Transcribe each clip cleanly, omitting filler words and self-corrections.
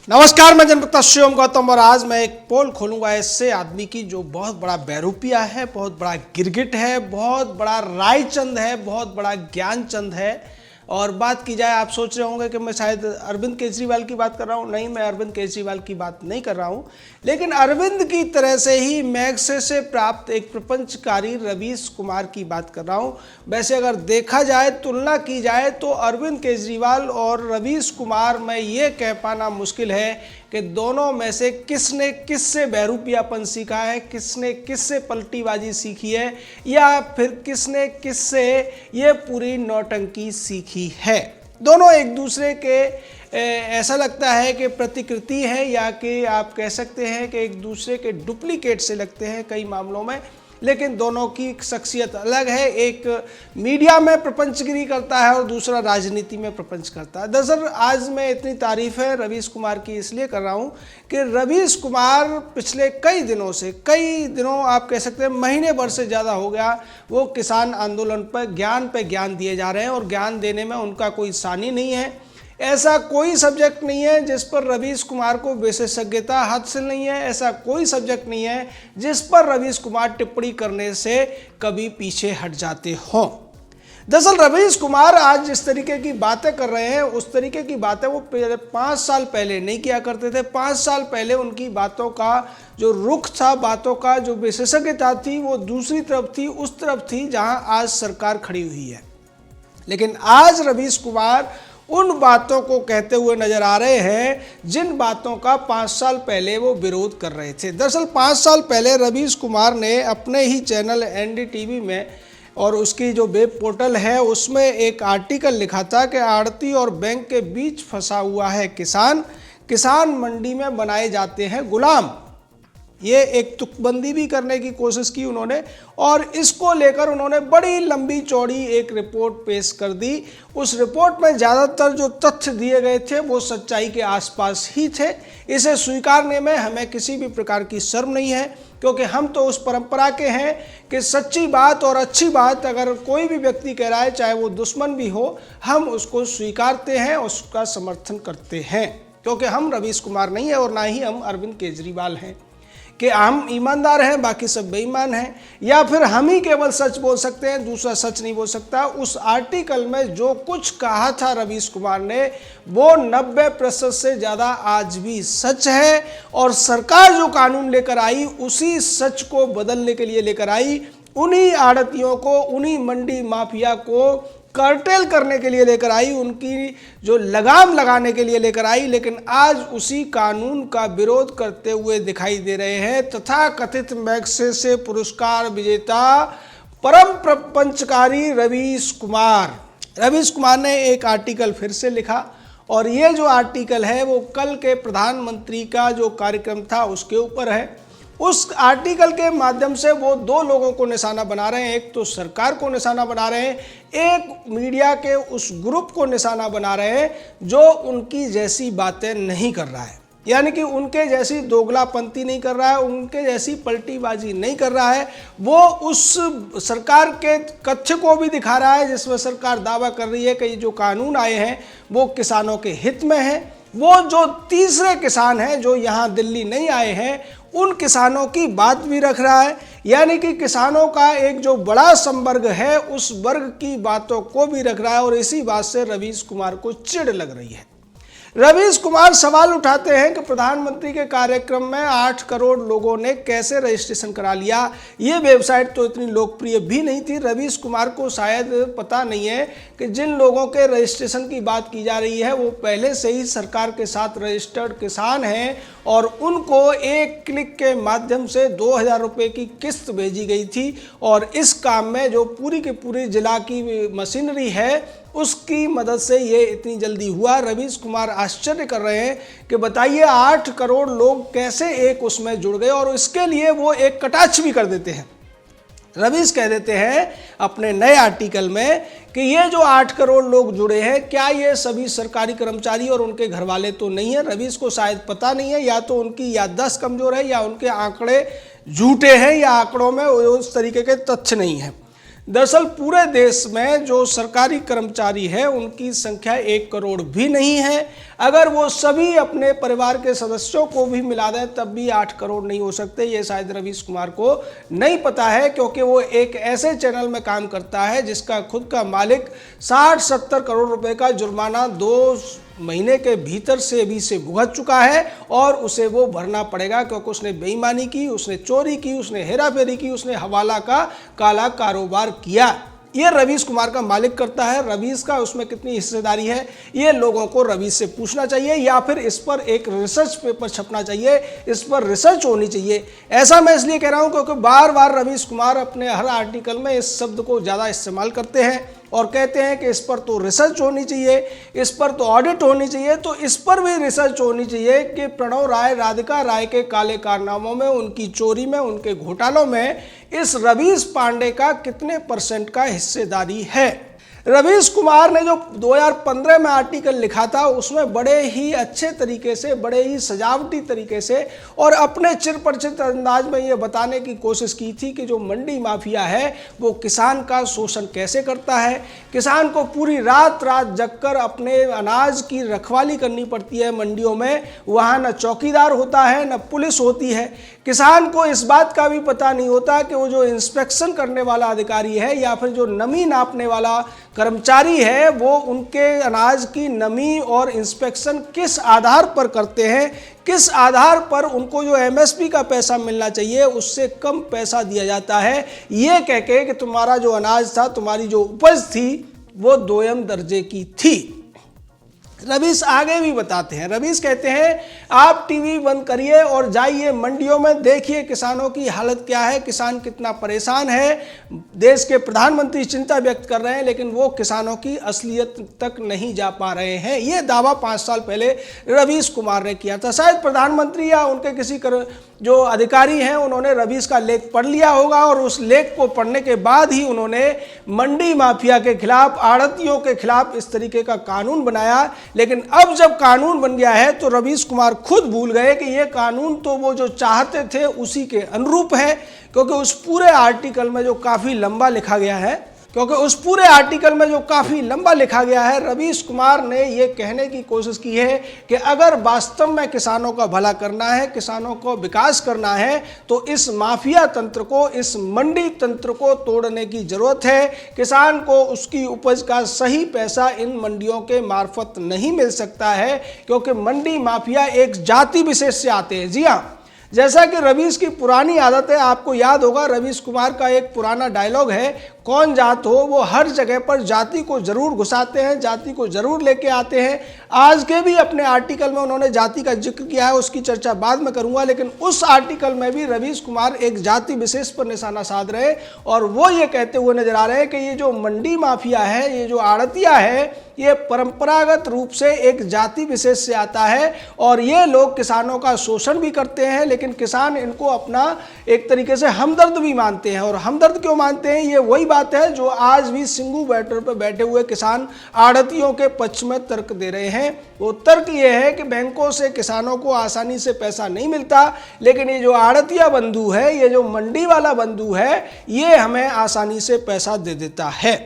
नमस्कार, मैं जनप्रता शिवम गौतम और आज मैं एक पोल खोलूंगा ऐसे आदमी की जो बहुत बड़ा बहरूपिया है, बहुत बड़ा गिरगिट है, बहुत बड़ा रायचंद है, बहुत बड़ा ज्ञानचंद है। और बात की जाए, आप सोच रहे होंगे कि मैं शायद अरविंद केजरीवाल की बात कर रहा हूँ। नहीं, मैं अरविंद केजरीवाल की बात नहीं कर रहा हूँ, लेकिन अरविंद की तरह से ही मैग्सेसे से प्राप्त एक प्रपंचकारी रवीश कुमार की बात कर रहा हूँ। वैसे अगर देखा जाए, तुलना की जाए तो अरविंद केजरीवाल और रवीश कुमार में ये कह पाना मुश्किल है कि दोनों में से किसने किससे बहरूपियापन सीखा है, किसने किससे पलटीबाजी सीखी है, या फिर किसने किससे ये पूरी नौटंकी सीखी है। दोनों एक दूसरे के ऐसा लगता है कि प्रतिकृति है, या कि आप कह सकते हैं कि एक दूसरे के डुप्लीकेट से लगते हैं कई मामलों में, लेकिन दोनों की शख्सियत अलग है। एक मीडिया में प्रपंचगिरी करता है और दूसरा राजनीति में प्रपंच करता है। दरअसल आज मैं इतनी तारीफ है रवीश कुमार की इसलिए कर रहा हूँ कि रवीश कुमार पिछले कई दिनों आप कह सकते हैं महीने भर से ज़्यादा हो गया, वो किसान आंदोलन पर ज्ञान दिए जा रहे हैं और ज्ञान देने में उनका कोई सानी नहीं है। ऐसा कोई सब्जेक्ट नहीं है जिस पर रवीश कुमार को विशेषज्ञता हासिल नहीं है। ऐसा कोई सब्जेक्ट नहीं है जिस पर रवीश कुमार टिप्पणी करने से कभी पीछे हट जाते हों। दरअसल रवीश कुमार आज जिस तरीके की बातें कर रहे हैं, उस तरीके की बातें वो 5 साल पहले नहीं किया करते थे। 5 साल पहले उनकी बातों का जो रुख था, बातों का जो विशेषज्ञता थी, वो दूसरी तरफ थी, उस तरफ थी जहां आज सरकार खड़ी हुई है। लेकिन आज रवीश कुमार उन बातों को कहते हुए नजर आ रहे हैं जिन बातों का 5 साल पहले वो विरोध कर रहे थे। दरअसल 5 साल पहले रवीश कुमार ने अपने ही चैनल एनडीटीवी में और उसकी जो वेब पोर्टल है उसमें एक आर्टिकल लिखा था कि आड़ती और बैंक के बीच फंसा हुआ है किसान मंडी में बनाए जाते हैं गुलाम। ये एक तुकबंदी भी करने की कोशिश की उन्होंने, और इसको लेकर उन्होंने बड़ी लंबी चौड़ी एक रिपोर्ट पेश कर दी। उस रिपोर्ट में ज़्यादातर जो तथ्य दिए गए थे वो सच्चाई के आसपास ही थे। इसे स्वीकारने में हमें किसी भी प्रकार की शर्म नहीं है, क्योंकि हम तो उस परंपरा के हैं कि सच्ची बात और अच्छी बात अगर कोई भी व्यक्ति कह रहा है, चाहे वो दुश्मन भी हो, हम उसको स्वीकारते हैं, उसका समर्थन करते हैं। क्योंकि हम रवीश कुमार नहीं है और ना ही हम अरविंद केजरीवाल हैं कि हम ईमानदार हैं, बाकी सब बेईमान हैं, या फिर हम ही केवल सच बोल सकते हैं, दूसरा सच नहीं बोल सकता। उस आर्टिकल में जो कुछ कहा था रवीश कुमार ने, वो 90% से ज़्यादा आज भी सच है। और सरकार जो कानून लेकर आई, उसी सच को बदलने के लिए लेकर आई, उन्हीं आड़तियों को, उन्हीं मंडी माफिया को कर्टेल करने के लिए लेकर आई, उनकी जो लगाम लगाने के लिए लेकर आई। लेकिन आज उसी कानून का विरोध करते हुए दिखाई दे रहे हैं तथाकथित मैग्सेसे पुरस्कार विजेता परम प्रपंचकारी रवीश कुमार ने एक आर्टिकल फिर से लिखा, और ये जो आर्टिकल है वो कल के प्रधानमंत्री का जो कार्यक्रम था उसके ऊपर है। उस आर्टिकल के माध्यम से वो 2 लोगों को निशाना बना रहे हैं। एक तो सरकार को निशाना बना रहे हैं, एक मीडिया के उस ग्रुप को निशाना बना रहे हैं जो उनकी जैसी बातें नहीं कर रहा है, यानी कि उनके जैसी दोगलापंती नहीं कर रहा है, उनके जैसी पलटीबाजी नहीं कर रहा है। वो उस सरकार के कथ्य को भी दिखा रहा है जिसमें सरकार दावा कर रही है कि ये जो कानून आए हैं वो किसानों के हित में है। वो जो तीसरे किसान हैं जो यहाँ दिल्ली नहीं आए हैं, उन किसानों की बात भी रख रहा है, यानी कि किसानों का एक जो बड़ा संवर्ग है उस वर्ग की बातों को भी रख रहा है। और इसी बात से रवीश कुमार को चिढ़ लग रही है। रवीश कुमार सवाल उठाते हैं कि प्रधानमंत्री के कार्यक्रम में 8 करोड़ लोगों ने कैसे रजिस्ट्रेशन करा लिया। ये वेबसाइट तो इतनी लोकप्रिय भी नहीं थी। रवीश कुमार को शायद पता नहीं है कि जिन लोगों के रजिस्ट्रेशन की बात की जा रही है वो पहले से ही सरकार के साथ रजिस्टर्ड किसान हैं, और उनको एक क्लिक के माध्यम से 2000 रुपये की किस्त भेजी गई थी। और इस काम में जो पूरी की पूरी जिला की मशीनरी है उसकी मदद से ये इतनी जल्दी हुआ। रवीश कुमार आश्चर्य कर रहे हैं कि बताइए 8 करोड़ लोग कैसे एक उसमें जुड़ गए, और इसके लिए वो एक कटाक्ष भी कर देते हैं। रवीश कह देते हैं अपने नए आर्टिकल में कि ये जो 8 करोड़ लोग जुड़े हैं, क्या ये सभी सरकारी कर्मचारी और उनके घर वाले तो नहीं है। रवीश को शायद पता नहीं है, या तो उनकी याददाश्त कमजोर है, या उनके आंकड़े झूठे हैं, या आंकड़ों में उस तरीके के तथ्य नहीं है। दरअसल पूरे देश में जो सरकारी कर्मचारी है उनकी संख्या 1 करोड़ भी नहीं है। अगर वो सभी अपने परिवार के सदस्यों को भी मिला दें तब भी 8 करोड़ नहीं हो सकते। ये शायद रवीश कुमार को नहीं पता है, क्योंकि वो एक ऐसे चैनल में काम करता है जिसका खुद का मालिक 60-70 करोड़ रुपए का जुर्माना 2 महीने के भीतर से अभी से भुगत चुका है और उसे वो भरना पड़ेगा, क्योंकि उसने बेईमानी की, उसने चोरी की, उसने हेराफेरी की, उसने हवाला का काला कारोबार किया। ये रवीश कुमार का मालिक करता है। रवीश का उसमें कितनी हिस्सेदारी है ये लोगों को रवीश से पूछना चाहिए, या फिर इस पर एक रिसर्च पेपर छपना चाहिए, इस पर रिसर्च होनी चाहिए। ऐसा मैं इसलिए कह रहा हूं क्योंकि बार बार रवीश कुमार अपने हर आर्टिकल में इस शब्द को ज़्यादा इस्तेमाल करते हैं और कहते हैं कि इस पर तो रिसर्च होनी चाहिए, इस पर तो ऑडिट होनी चाहिए। तो इस पर भी रिसर्च होनी चाहिए कि प्रणव राय, राधिका राय के काले कारनामों में, उनकी चोरी में, उनके घोटालों में इस रवीश पांडे का कितने % का हिस्सेदारी है। रवीश कुमार ने जो 2015 में आर्टिकल लिखा था उसमें बड़े ही अच्छे तरीके से, बड़े ही सजावटी तरीके से और अपने चिरपरिचित अंदाज में ये बताने की कोशिश की थी कि जो मंडी माफिया है वो किसान का शोषण कैसे करता है। किसान को पूरी रात जगकर अपने अनाज की रखवाली करनी पड़ती है मंडियों में, वहाँ न चौकीदार होता है न पुलिस होती है। किसान को इस बात का भी पता नहीं होता कि वो जो इंस्पेक्शन करने वाला अधिकारी है या फिर जो नमी नापने वाला कर्मचारी है वो उनके अनाज की नमी और इंस्पेक्शन किस आधार पर करते हैं, किस आधार पर उनको जो एमएसपी का पैसा मिलना चाहिए उससे कम पैसा दिया जाता है, ये कह के कि तुम्हारा जो अनाज था, तुम्हारी जो उपज थी वो 2म दर्जे की थी। रवीश आगे भी बताते हैं। रवीश कहते हैं आप टीवी बंद करिए और जाइए मंडियों में, देखिए किसानों की हालत क्या है, किसान कितना परेशान है। देश के प्रधानमंत्री चिंता व्यक्त कर रहे हैं लेकिन वो किसानों की असलियत तक नहीं जा पा रहे हैं। ये दावा 5 साल पहले रवीश कुमार ने किया था। शायद प्रधानमंत्री या उनके किसी जो अधिकारी हैं उन्होंने रवीश का लेख पढ़ लिया होगा और उस लेख को पढ़ने के बाद ही उन्होंने मंडी माफिया के खिलाफ, आड़तियों के खिलाफ इस तरीके का कानून बनाया। लेकिन अब जब कानून बन गया है तो रवीश कुमार खुद भूल गए कि ये कानून तो वो जो चाहते थे उसी के अनुरूप है, क्योंकि उस पूरे आर्टिकल में जो काफ़ी लंबा लिखा गया है रवीश कुमार ने ये कहने की कोशिश की है कि अगर वास्तव में किसानों का भला करना है, किसानों को विकास करना है तो इस माफिया तंत्र को, इस मंडी तंत्र को तोड़ने की जरूरत है। किसान को उसकी उपज का सही पैसा इन मंडियों के मार्फत नहीं मिल सकता है, क्योंकि मंडी माफिया एक जाति विशेष से आते हैं। जी हाँ, जैसा कि रवीश की पुरानी आदत है, आपको याद होगा रवीश कुमार का एक पुराना डायलॉग है, कौन जात हो, वो हर जगह पर जाति को जरूर घुसाते हैं, जाति को जरूर लेके आते हैं। आज के भी अपने आर्टिकल में उन्होंने जाति का जिक्र किया है, उसकी चर्चा बाद में करूंगा, लेकिन उस आर्टिकल में भी रवीश कुमार एक जाति विशेष पर निशाना साध रहे और वो ये कहते हुए नजर आ रहे हैं कि ये जो मंडी माफिया है, ये जो आड़तिया है, ये परंपरागत रूप से एक जाति विशेष से आता है और ये लोग किसानों का शोषण भी करते हैं, लेकिन किसान इनको अपना एक तरीके से हमदर्द भी मानते हैं। और हमदर्द क्यों मानते हैं, ये वही बात है जो आज भी सिंगू बैटर पर बैठे हुए किसान आड़तियों के पक्ष में तर्क दे रहे हैं। वो तर्क ये है कि बैंकों से किसानों को आसानी से पैसा नहीं मिलता, लेकिन ये जो आड़तिया बंधु है, ये जो मंडी वाला बंधु है, ये हमें आसानी से पैसा दे देता है।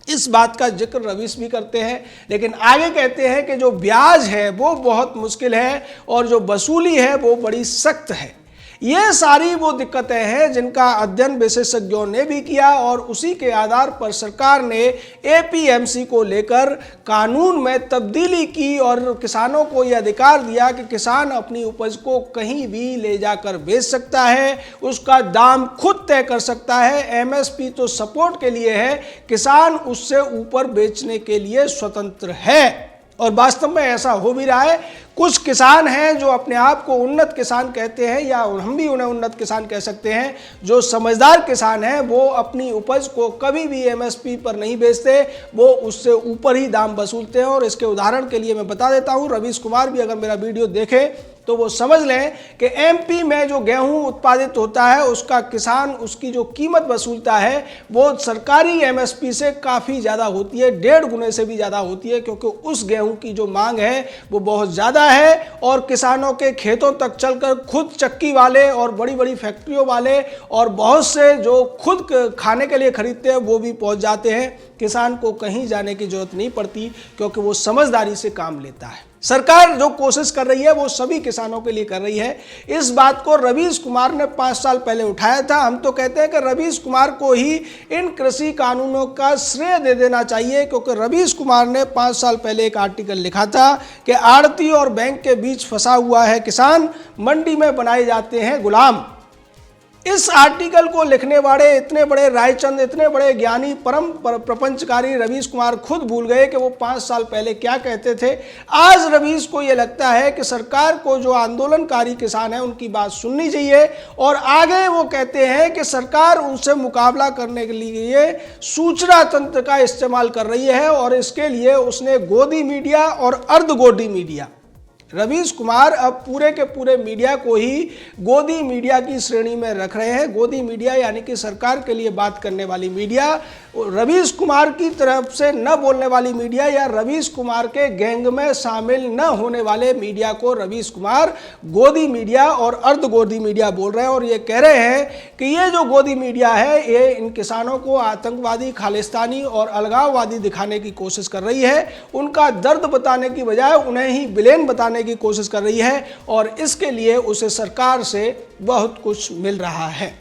इस बात का जिक्र रवीश भी करते हैं, लेकिन आगे कहते हैं कि जो ब्याज है वो बहुत मुश्किल है और जो वसूली है वो बड़ी सख्त है। ये सारी वो दिक्कतें हैं जिनका अध्ययन विशेषज्ञों ने भी किया और उसी के आधार पर सरकार ने एपीएमसी को लेकर कानून में तब्दीली की और किसानों को यह अधिकार दिया कि किसान अपनी उपज को कहीं भी ले जाकर बेच सकता है, उसका दाम खुद तय कर सकता है। एमएसपी तो सपोर्ट के लिए है, किसान उससे ऊपर बेचने के लिए स्वतंत्र है और वास्तव में ऐसा हो भी रहा है। कुछ किसान हैं जो अपने आप को उन्नत किसान कहते हैं, या हम भी उन्हें उन्नत किसान कह सकते हैं, जो समझदार किसान हैं, वो अपनी उपज को कभी भी एमएसपी पर नहीं बेचते, वो उससे ऊपर ही दाम वसूलते हैं। और इसके उदाहरण के लिए मैं बता देता हूं, रवीश कुमार भी अगर मेरा वीडियो देखे तो वो समझ लें कि एमपी में जो गेहूं उत्पादित होता है उसका किसान उसकी जो कीमत वसूलता है वो सरकारी एमएसपी से काफ़ी ज़्यादा होती है, 1.5 गुने से भी ज़्यादा होती है, क्योंकि उस गेहूं की जो मांग है वो बहुत ज़्यादा है और किसानों के खेतों तक चलकर खुद चक्की वाले और बड़ी बड़ी फैक्ट्रियों वाले और बहुत से जो खुद खाने के लिए खरीदते हैं वो भी पहुंच जाते हैं। किसान को कहीं जाने की जरूरत नहीं पड़ती क्योंकि वो समझदारी से काम लेता है। सरकार जो कोशिश कर रही है वो सभी किसानों के लिए कर रही है। इस बात को रवीश कुमार ने 5 साल पहले उठाया था। हम तो कहते हैं कि रवीश कुमार को ही इन कृषि कानूनों का श्रेय दे देना चाहिए क्योंकि रवीश कुमार ने 5 साल पहले एक आर्टिकल लिखा था कि आड़ती और बैंक के बीच फंसा हुआ है किसान, मंडी में बनाए जाते हैं गुलाम। इस आर्टिकल को लिखने वाले इतने बड़े रायचंद, इतने बड़े ज्ञानी, परम प्रपंचकारी रवीश कुमार खुद भूल गए कि वो 5 साल पहले क्या कहते थे। आज रवीश को ये लगता है कि सरकार को जो आंदोलनकारी किसान हैं उनकी बात सुननी चाहिए और आगे वो कहते हैं कि सरकार उनसे मुकाबला करने के लिए सूचना तंत्र का इस्तेमाल कर रही है और इसके लिए उसने गोदी मीडिया और अर्धगोदी मीडिया, रवीश कुमार अब पूरे के पूरे मीडिया को ही गोदी मीडिया की श्रेणी में रख रहे हैं। गोदी मीडिया यानी कि सरकार के लिए बात करने वाली मीडिया, रवीश कुमार की तरफ से न बोलने वाली मीडिया या रवीश कुमार के गैंग में शामिल न होने वाले मीडिया को रवीश कुमार गोदी मीडिया और अर्धगोदी मीडिया बोल रहे हैं और ये कह रहे हैं कि ये जो गोदी मीडिया है ये इन किसानों को आतंकवादी, खालिस्तानी और अलगाववादी दिखाने की कोशिश कर रही है। उनका दर्द बताने की बजाय उन्हें ही विलेन बताने की कोशिश कर रही है और इसके लिए उसे सरकार से बहुत कुछ मिल रहा है।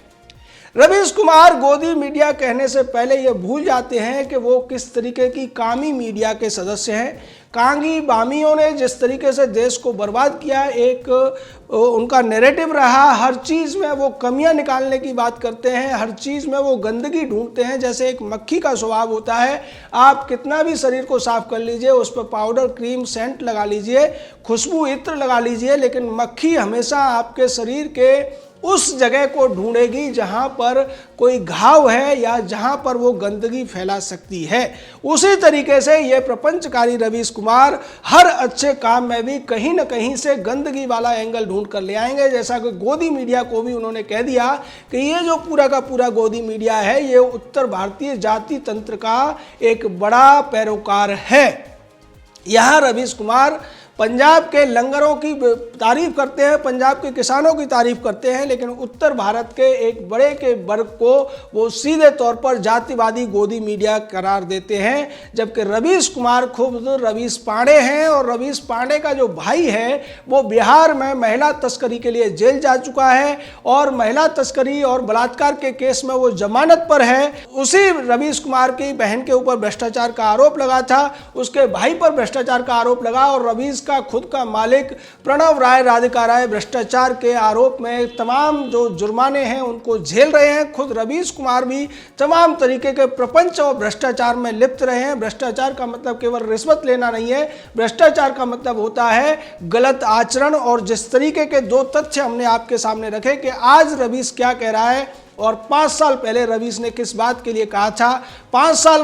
रवीश कुमार गोदी मीडिया कहने से पहले ये भूल जाते हैं कि वो किस तरीके की कामी मीडिया के सदस्य हैं। कांगी बामियों ने जिस तरीके से देश को बर्बाद किया, एक उनका नैरेटिव रहा, हर चीज़ में वो कमियां निकालने की बात करते हैं, हर चीज़ में वो गंदगी ढूंढते हैं। जैसे एक मक्खी का स्वभाव होता है, आप कितना भी शरीर को साफ कर लीजिए, उस पर पाउडर, क्रीम, सेंट लगा लीजिए, खुशबू इत्र लगा लीजिए, लेकिन मक्खी हमेशा आपके शरीर के उस जगह को ढूंढेगी जहां पर कोई घाव है या जहां पर वो गंदगी फैला सकती है। उसी तरीके से ये प्रपंचकारी रवीश कुमार हर अच्छे काम में भी कहीं ना कहीं से गंदगी वाला एंगल ढूंढ कर ले आएंगे। जैसा कि गोदी मीडिया को भी उन्होंने कह दिया कि ये जो पूरा का पूरा गोदी मीडिया है ये उत्तर भारतीय जाति तंत्र का एक बड़ा पैरोकार है। यहाँ रवीश कुमार पंजाब के लंगरों की तारीफ करते हैं, पंजाब के किसानों की तारीफ करते हैं, लेकिन उत्तर भारत के एक बड़े के वर्ग को वो सीधे तौर पर जातिवादी गोदी मीडिया करार देते हैं। जबकि रवीश कुमार खुद रवीश पांडे हैं और रवीश पांडे का जो भाई है वो बिहार में महिला तस्करी के लिए जेल जा चुका है और महिला तस्करी और बलात्कार के केस में वो जमानत पर है। उसी रवीश कुमार की बहन के ऊपर भ्रष्टाचार का आरोप लगा था, उसके भाई पर भ्रष्टाचार का आरोप लगा और रवीश का खुद का मालिक प्रणव राय, राधिका राय भ्रष्टाचार के आरोप में तमाम जो जुर्माने हैं उनको झेल रहे हैं। खुद रवीश कुमार भी तमाम तरीके के प्रपंच और भ्रष्टाचार में लिप्त रहे हैं। भ्रष्टाचार का मतलब केवल रिश्वत लेना नहीं है, भ्रष्टाचार का मतलब होता है गलत आचरण। और जिस तरीके के 2 तथ्य हमने आपके सामने रखे कि आज रवीश क्या कह रहा है और 5 साल पहले रवीश ने किस बात के लिए कहा था। 5 साल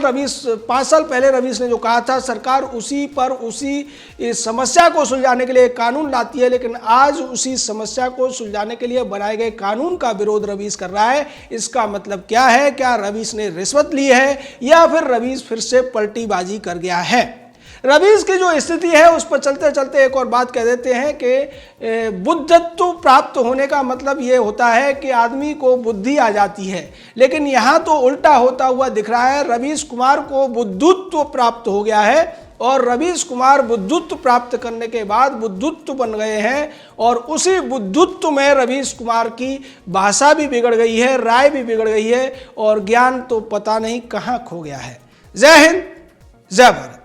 पहले रवीश ने जो कहा था, सरकार उसी समस्या को सुलझाने के लिए कानून लाती है, लेकिन आज उसी समस्या को सुलझाने के लिए बनाए गए कानून का विरोध रवीश कर रहा है। इसका मतलब क्या है? क्या रवीश ने रिश्वत ली है या फिर रवीश फिर से पलटीबाजी कर गया है? रवीश की जो स्थिति है उस पर चलते चलते एक और बात कह देते हैं कि बुद्धत्व प्राप्त होने का मतलब ये होता है कि आदमी को बुद्धि आ जाती है, लेकिन यहाँ तो उल्टा होता हुआ दिख रहा है। रवीश कुमार को बुद्धत्व प्राप्त हो गया है और रवीश कुमार बुद्धत्व प्राप्त करने के बाद बुद्धत्व बन गए हैं और उसी बुद्धत्व में रवीश कुमार की भाषा भी बिगड़ गई है, राय भी बिगड़ गई है और ज्ञान तो पता नहीं कहाँ खो गया है। जय हिंद, जय भारत।